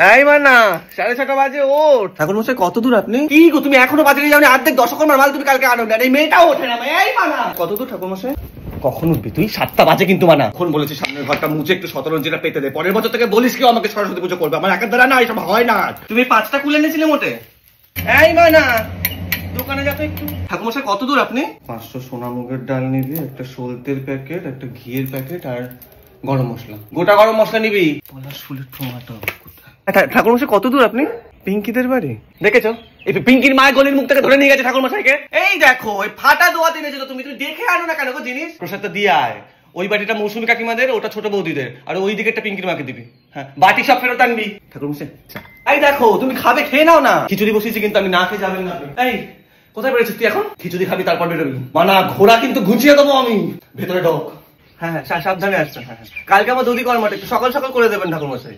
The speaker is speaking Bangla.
এই মানা 6:30 বাজে ওঠ। ঠাকুর মশাই কত দূর আপনি? কি গো তুমি এখনো বাজারে যাওনি? অর্ধেক দশকর্মার মাল তুমি কালকে আনো না, এই মেয়েটাও ওঠে না। এই মানা কত দূর ঠাকুর মশাই? কখন উঠবি তুই? 7টা বাজে কিন্তু মানা। এখন বলেছি সামনের ঘরটা মুছে একটু শতরঞ্জিটা পেতে দে, পরের বছর থেকে বলিস কেউ আমাকে সরস্বতী পুজো করবে, আমার একের দ্বারা না এসব হয় না। তুমি 5টা খুলে নিয়েছিলে মোটে। এই মানা দোকানে যাবে একটু। ঠাকুর মশাই কত দূর আপনি? 500 সোনা মুগের ডাল নিবি, একটা সলতের প্যাকেট, একটা ঘিয়ের প্যাকেট আর গরম মশলা, গোটা গরম মশলা নিবি। পলাশ ফুলের টোমাটো। ঠাকুর মশাই কত দূর আপনি? পিঙ্কিদের বাড়ি দেখেছো? এই পিঙ্কির মায়ের গলির মুখ থেকে ধরে নিয়ে গেছে ঠাকুর মশাইকে। এই দেখো এই ফাটা দোয়া দিনেছো তুমি, তুমি দেখে আনো না কেন গো জিনিস? প্রসাদটা দিয়ে আয়। ওই বাটিটা মৌসুমী কাকিমাদের, ওটা ছোট বৌদিদের, আর ওই দিকে একটা পিঙ্কির মাকে দিবি। হ্যাঁ বাটি সব ফেরত আনবি ঠাকুর মশাই। এই দেখো তুমি খাবে, খেয়ে নাও না। খিচুড়ি বসিয়েছি কিন্তু আমি না খেয়ে যাবেন না। এই কোথায় বেড়েছিস তুই এখন? খিচুড়ি খাবি তারপর বেরোবি। মানা ঘোড়া কিন্তু ঘুচিয়ে দেবো আমি। ভেতরে ঢোক। হ্যাঁ হ্যাঁ সাবধানে আসছেন। হ্যাঁ হ্যাঁ কালকে আমার দুদি কর্মাটা একটু সকাল সকাল করে দেবেন ঠাকুর মশাই।